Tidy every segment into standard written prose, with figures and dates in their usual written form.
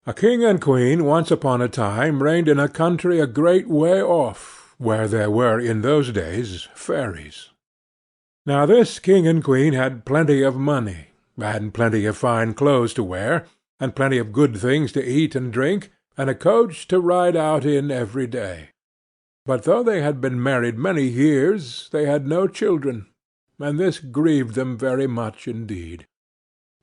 A king and queen once upon a time reigned in a country a great way off, where there were in those days fairies. Now this king and queen had plenty of money, and plenty of fine clothes to wear, and plenty of good things to eat and drink, and a coach to ride out in every day. But though they had been married many years, they had no children, and this grieved them very much indeed.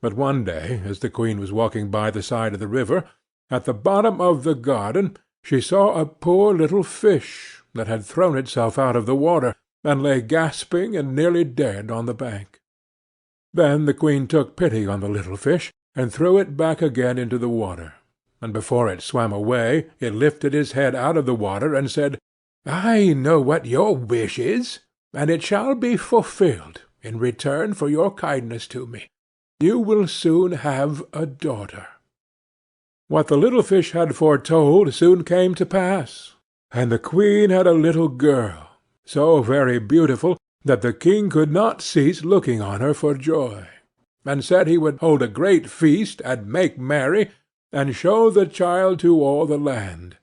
But one day, as the queen was walking by the side of the river, at the bottom of the garden she saw a poor little fish that had thrown itself out of the water, and lay gasping and nearly dead on the bank. Then the queen took pity on the little fish, and threw it back again into the water, and before it swam away it lifted his head out of the water and said, "I know what your wish is, and it shall be fulfilled in return for your kindness to me. You will soon have a daughter." What the little fish had foretold soon came to pass, and the queen had a little girl, so very beautiful that the king could not cease looking on her for joy, and said he would hold a great feast, and make merry, and show the child to all the land.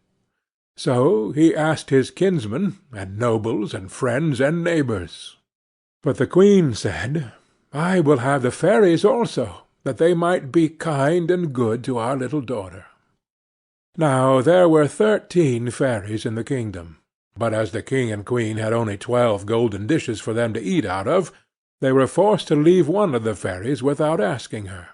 So he asked his kinsmen, and nobles, and friends, and neighbors. But the queen said, "I will have the fairies also, that they might be kind and good to our little daughter." Now there were 13 fairies in the kingdom, but as the king and queen had only 12 golden dishes for them to eat out of, they were forced to leave one of the fairies without asking her.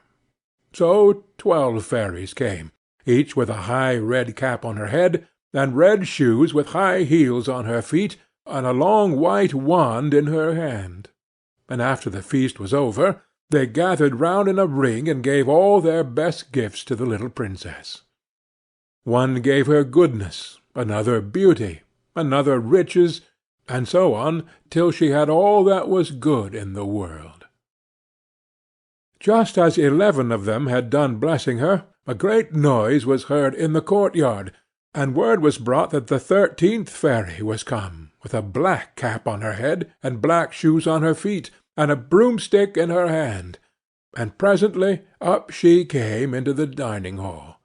So 12 fairies came, each with a high red cap on her head, and red shoes with high heels on her feet, and a long white wand in her hand. And after the feast was over, they gathered round in a ring and gave all their best gifts to the little princess. One gave her goodness, another beauty, another riches, and so on, till she had all that was good in the world. Just as 11 of them had done blessing her, a great noise was heard in the courtyard, and word was brought that the 13th fairy was come, with a black cap on her head, and black shoes on her feet, and a broomstick in her hand, and presently up she came into the dining-hall.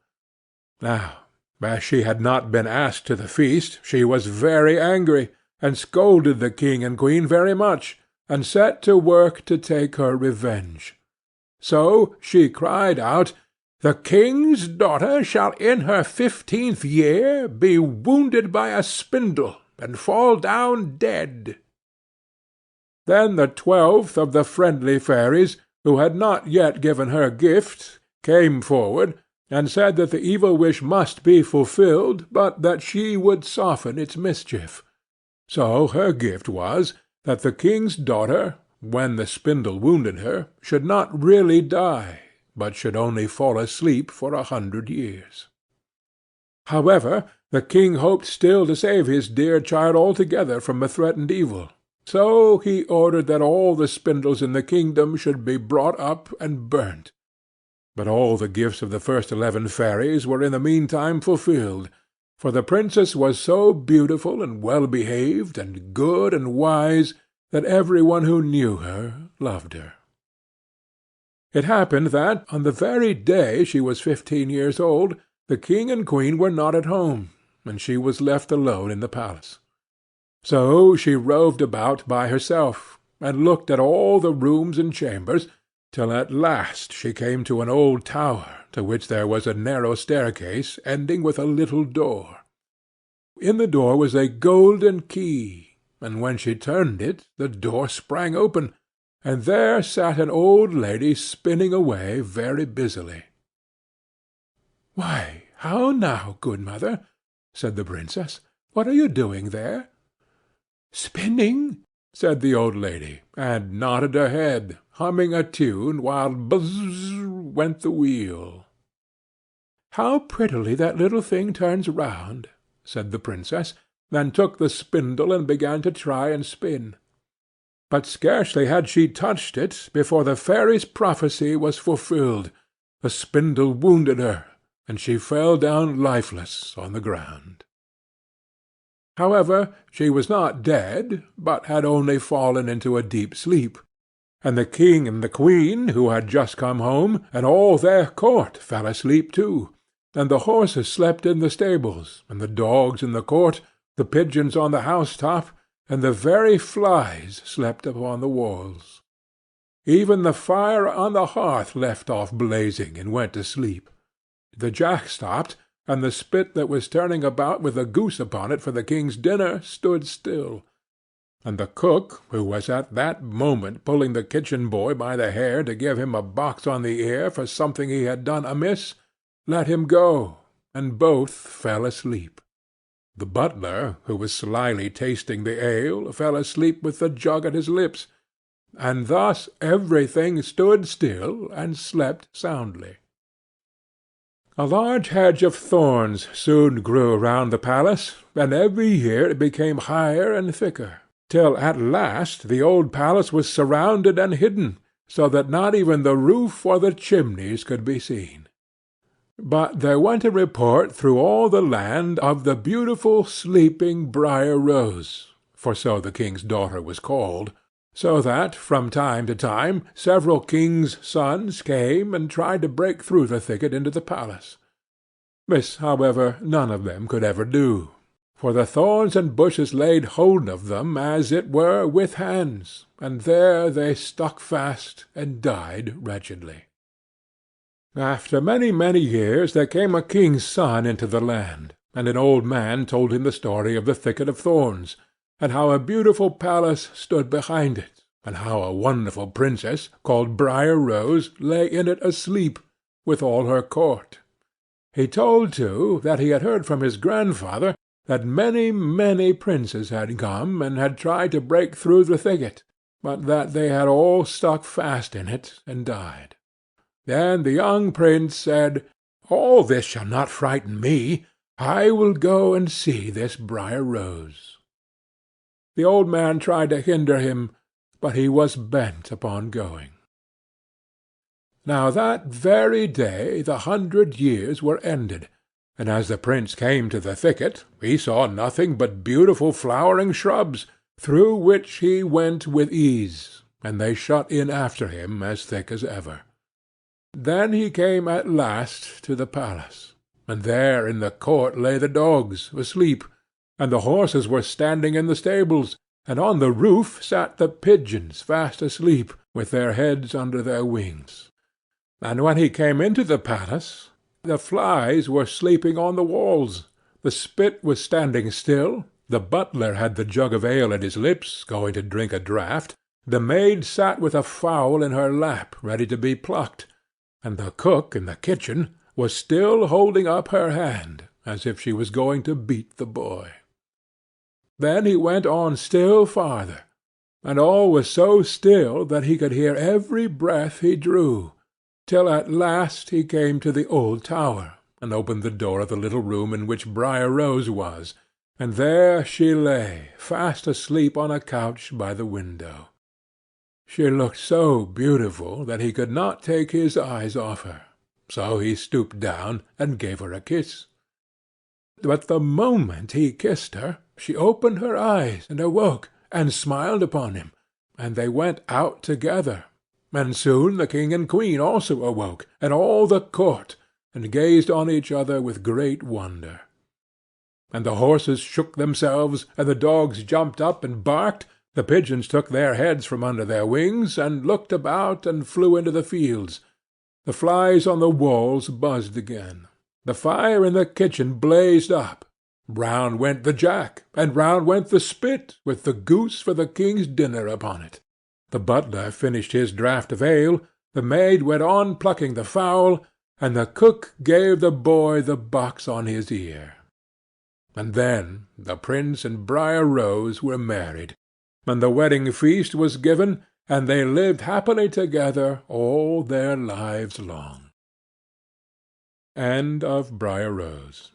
Now, as she had not been asked to the feast, she was very angry, and scolded the king and queen very much, and set to work to take her revenge. So she cried out, "The king's daughter shall in her 15th year be wounded by a spindle, and fall down dead." Then the 12th of the friendly fairies, who had not yet given her gift, came forward, and said that the evil wish must be fulfilled, but that she would soften its mischief. So her gift was, that the king's daughter, when the spindle wounded her, should not really die, but should only fall asleep for 100 years. However, the king hoped still to save his dear child altogether from the threatened evil, so he ordered that all the spindles in the kingdom should be brought up and burnt. But all the gifts of the first 11 fairies were in the meantime fulfilled, for the princess was so beautiful and well-behaved and good and wise that every one who knew her loved her. It happened that, on the very day she was 15 years old, the king and queen were not at home, and she was left alone in the palace. So she roved about by herself, and looked at all the rooms and chambers, till at last she came to an old tower, to which there was a narrow staircase ending with a little door. In the door was a golden key, and when she turned it the door sprang open, and there sat an old lady spinning away very busily. "Why, how now, good mother?" said the princess. "What are you doing there?" "Spinning," said the old lady, and nodded her head, humming a tune, while buzz went the wheel. "How prettily that little thing turns round," said the princess, then took the spindle and began to try and spin. But scarcely had she touched it before the fairy's prophecy was fulfilled. The spindle wounded her, and she fell down lifeless on the ground. However, she was not dead, but had only fallen into a deep sleep, and the king and the queen, who had just come home, and all their court fell asleep too, and the horses slept in the stables, and the dogs in the court, the pigeons on the house-top, and the very flies slept upon the walls. Even the fire on the hearth left off blazing and went to sleep. The jack stopped, and the spit that was turning about with the goose upon it for the king's dinner stood still. And the cook, who was at that moment pulling the kitchen boy by the hair to give him a box on the ear for something he had done amiss, let him go, and both fell asleep. The butler, who was slyly tasting the ale, fell asleep with the jug at his lips, and thus everything stood still and slept soundly. A large hedge of thorns soon grew round the palace, and every year it became higher and thicker, till at last the old palace was surrounded and hidden, so that not even the roof or the chimneys could be seen. But there went a report through all the land of the beautiful sleeping Brier Rose, for so the king's daughter was called, so that from time to time several kings' sons came and tried to break through the thicket into the palace. This, however, none of them could ever do, for the thorns and bushes laid hold of them as it were with hands, and there they stuck fast and died wretchedly. After many, many years there came a king's son into the land, and an old man told him the story of the thicket of thorns, and how a beautiful palace stood behind it, and how a wonderful princess, called Brier Rose, lay in it asleep, with all her court. He told, too, that he had heard from his grandfather that many, many princes had come and had tried to break through the thicket, but that they had all stuck fast in it and died. Then the young prince said, "All this shall not frighten me. I will go and see this Brier Rose." The old man tried to hinder him, but he was bent upon going. Now that very day the 100 years were ended, and as the prince came to the thicket, he saw nothing but beautiful flowering shrubs, through which he went with ease, and they shut in after him as thick as ever. Then he came at last to the palace, and there in the court lay the dogs, asleep, and the horses were standing in the stables, and on the roof sat the pigeons fast asleep, with their heads under their wings. And when he came into the palace, the flies were sleeping on the walls, the spit was standing still, the butler had the jug of ale at his lips, going to drink a draught, the maid sat with a fowl in her lap, ready to be plucked, and the cook in the kitchen was still holding up her hand, as if she was going to beat the boy. Then he went on still farther, and all was so still that he could hear every breath he drew, till at last he came to the old tower, and opened the door of the little room in which Brier Rose was, and there she lay, fast asleep on a couch by the window. She looked so beautiful that he could not take his eyes off her, so he stooped down and gave her a kiss. But the moment he kissed her, she opened her eyes and awoke, and smiled upon him, and they went out together, and soon the king and queen also awoke, and all the court, and gazed on each other with great wonder. And the horses shook themselves, and the dogs jumped up and barked, the pigeons took their heads from under their wings, and looked about, and flew into the fields. The flies on the walls buzzed again. The fire in the kitchen blazed up. Round went the jack, and round went the spit, with the goose for the king's dinner upon it. The butler finished his draught of ale, the maid went on plucking the fowl, and the cook gave the boy the box on his ear. And then the prince and Brier Rose were married, and the wedding feast was given, and they lived happily together all their lives long. End of Brier Rose.